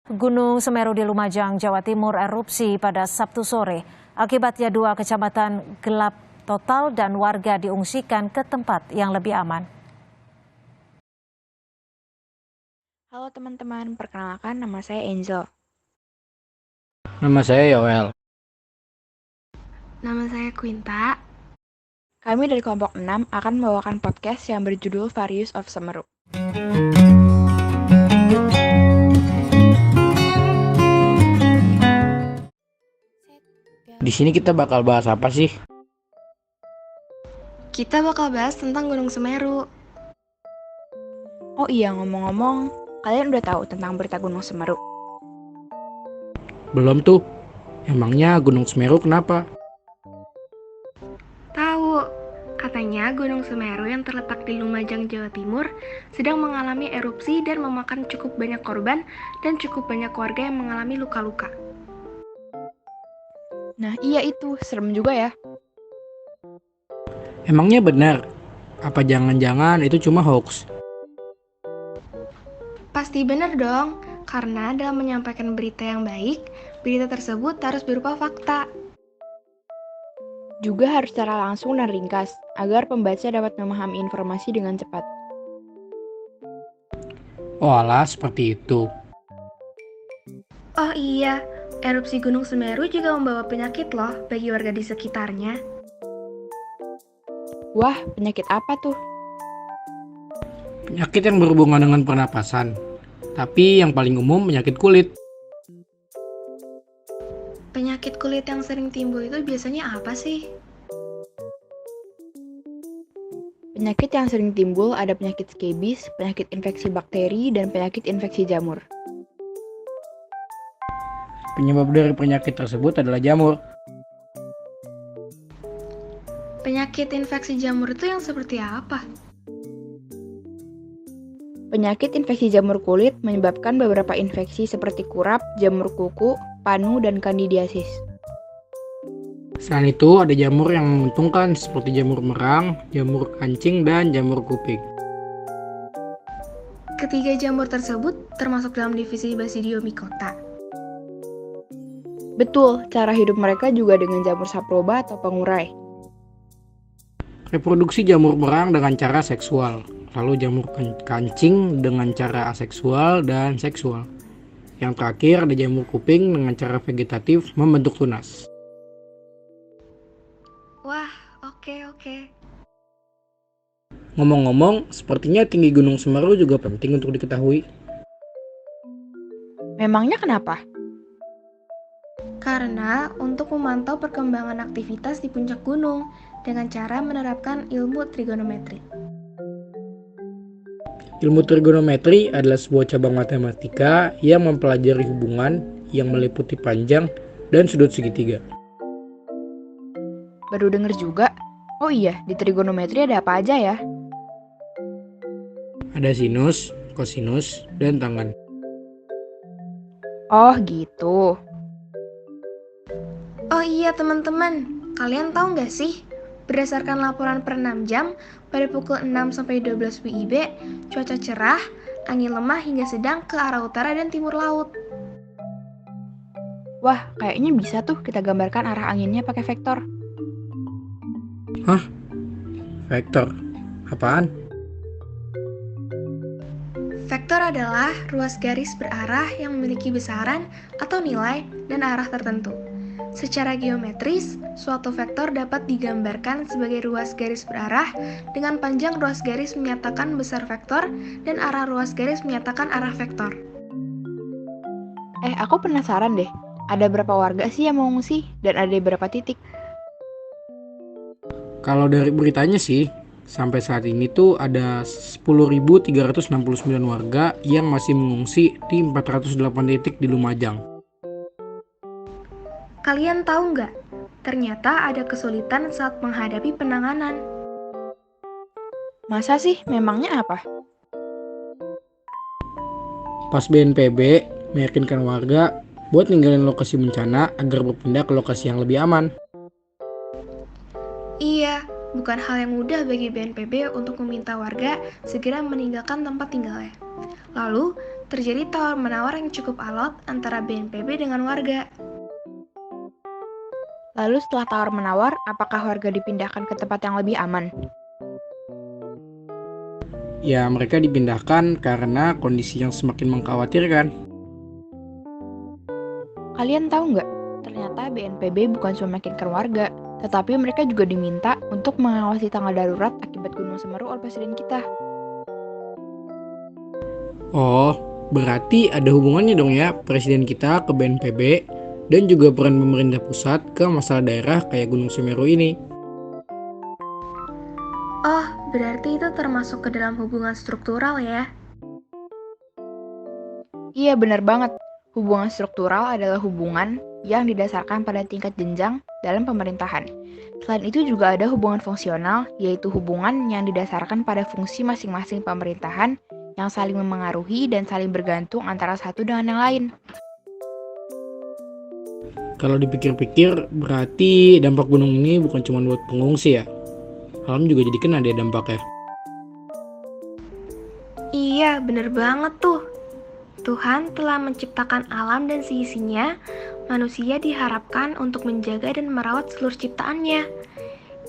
Gunung Semeru di Lumajang, Jawa Timur erupsi pada Sabtu sore. Akibatnya 2 kecamatan gelap total dan warga diungsikan ke tempat yang lebih aman. Halo teman-teman, perkenalkan nama saya Enzo. Nama saya Yoel. Nama saya Quinta. Kami dari kelompok 6 akan membawakan podcast yang berjudul Various of Semeru. Di sini kita bakal bahas apa sih? Kita bakal bahas tentang Gunung Semeru. Oh iya, ngomong-ngomong, kalian udah tahu tentang berita Gunung Semeru? Belum tuh. Emangnya Gunung Semeru kenapa? Tahu, katanya Gunung Semeru yang terletak di Lumajang, Jawa Timur sedang mengalami erupsi dan memakan cukup banyak korban dan cukup banyak warga yang mengalami luka-luka. Nah iya itu, serem juga ya. Emangnya benar? Apa jangan-jangan itu cuma hoax? Pasti benar dong, karena dalam menyampaikan berita yang baik, berita tersebut harus berupa fakta. Juga harus secara langsung dan ringkas, agar pembaca dapat memahami informasi dengan cepat. Oh alah, seperti itu. Oh iya, erupsi Gunung Semeru juga membawa penyakit loh bagi warga di sekitarnya. Wah, penyakit apa tuh? Penyakit yang berhubungan dengan pernapasan. Tapi yang paling umum penyakit kulit. Penyakit kulit yang sering timbul itu biasanya apa sih? Penyakit yang sering timbul ada penyakit skebis, penyakit infeksi bakteri, dan penyakit infeksi jamur. Penyebab dari penyakit tersebut adalah jamur. Penyakit infeksi jamur itu yang seperti apa? Penyakit infeksi jamur kulit menyebabkan beberapa infeksi seperti kurap, jamur kuku, panu, dan kandidiasis. Selain itu ada jamur yang menguntungkan seperti jamur merang, jamur kancing, dan jamur kuping. Ketiga jamur tersebut termasuk dalam divisi Basidiomycota. Betul, cara hidup mereka juga dengan jamur saproba atau pengurai. Reproduksi jamur merang dengan cara seksual, lalu jamur kancing dengan cara aseksual dan seksual. Yang terakhir ada jamur kuping dengan cara vegetatif membentuk tunas. Wah, oke. Ngomong-ngomong, sepertinya tinggi Gunung Semeru juga penting untuk diketahui. Memangnya kenapa? Karena untuk memantau perkembangan aktivitas di puncak gunung dengan cara menerapkan ilmu trigonometri. Ilmu trigonometri adalah sebuah cabang matematika yang mempelajari hubungan yang meliputi panjang dan sudut segitiga. Baru denger juga. Oh iya, di trigonometri ada apa aja ya? Ada sinus, kosinus, dan tangen. Oh gitu. Oh iya teman-teman, kalian tahu nggak sih? Berdasarkan laporan per 6 jam, pada pukul 6-12 WIB, cuaca cerah, angin lemah hingga sedang ke arah utara dan timur laut. Wah, kayaknya bisa tuh kita gambarkan arah anginnya pakai vektor. Vektor. Apaan? Vektor adalah ruas garis berarah yang memiliki besaran atau nilai dan arah tertentu. Secara geometris, suatu vektor dapat digambarkan sebagai ruas garis berarah dengan panjang ruas garis menyatakan besar vektor dan arah ruas garis menyatakan arah vektor. Aku penasaran deh. Ada berapa warga sih yang mengungsi dan ada di berapa titik? Kalau dari beritanya sih, sampai saat ini tuh ada 10.369 warga yang masih mengungsi di 408 titik di Lumajang. Kalian tahu nggak? Ternyata ada kesulitan saat menghadapi penanganan. Masa sih? Memangnya apa? Pas BNPB meyakinkan warga buat ninggalin lokasi bencana agar berpindah ke lokasi yang lebih aman. Iya, bukan hal yang mudah bagi BNPB untuk meminta warga segera meninggalkan tempat tinggalnya. Lalu, terjadi tawar-menawar yang cukup alot antara BNPB dengan warga. Lalu setelah tawar-menawar, apakah warga dipindahkan ke tempat yang lebih aman? Ya, mereka dipindahkan karena kondisi yang semakin mengkhawatirkan. Kalian tahu nggak? Ternyata BNPB bukan cuma meyakinkan warga, tetapi mereka juga diminta untuk mengawasi tanggal darurat akibat Gunung Semeru oleh Presiden kita. Oh, berarti ada hubungannya dong ya Presiden kita ke BNPB dan juga peran pemerintah pusat ke masalah daerah kayak Gunung Semeru ini. Oh, berarti itu termasuk ke dalam hubungan struktural ya? Iya, benar banget. Hubungan struktural adalah hubungan yang didasarkan pada tingkat jenjang dalam pemerintahan. Selain itu juga ada hubungan fungsional, yaitu hubungan yang didasarkan pada fungsi masing-masing pemerintahan yang saling memengaruhi dan saling bergantung antara satu dengan yang lain. Kalau dipikir-pikir, berarti dampak gunung ini bukan cuma buat pengungsi ya. Alam juga jadi kena deh dampaknya. Iya, bener banget tuh. Tuhan telah menciptakan alam dan seisinya, manusia diharapkan untuk menjaga dan merawat seluruh ciptaannya.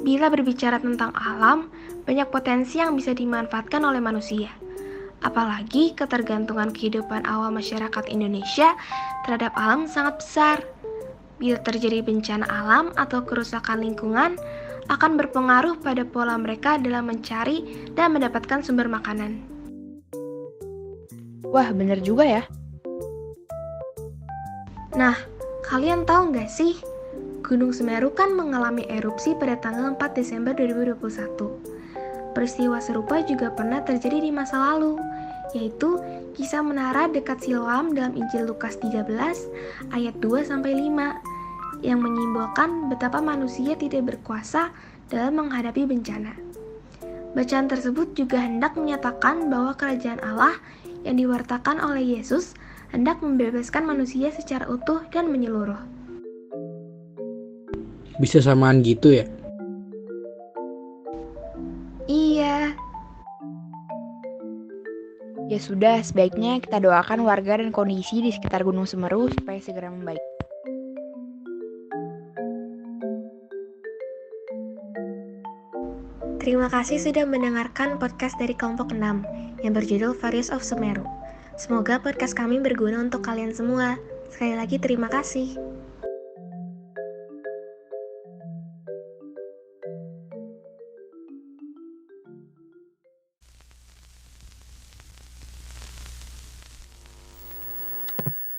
Bila berbicara tentang alam, banyak potensi yang bisa dimanfaatkan oleh manusia. Apalagi ketergantungan kehidupan awal masyarakat Indonesia terhadap alam sangat besar. Bila terjadi bencana alam atau kerusakan lingkungan, akan berpengaruh pada pola mereka dalam mencari dan mendapatkan sumber makanan. Wah, bener juga ya. Nah, kalian tahu nggak sih? Gunung Semeru kan mengalami erupsi pada tanggal 4 Desember 2021. Peristiwa serupa juga pernah terjadi di masa lalu, yaitu kisah menara dekat Siloam dalam Injil Lukas 13 ayat 2-5 yang menyimbolkan betapa manusia tidak berkuasa dalam menghadapi bencana. Bacaan tersebut juga hendak menyatakan bahwa kerajaan Allah yang diwartakan oleh Yesus hendak membebaskan manusia secara utuh dan menyeluruh. Bisa samaan gitu ya? Iya. Ya sudah, sebaiknya kita doakan warga dan kondisi di sekitar Gunung Semeru supaya segera membaik. Terima kasih sudah mendengarkan podcast dari kelompok 6 yang berjudul Various of Semeru. Semoga podcast kami berguna untuk kalian semua. Sekali lagi terima kasih.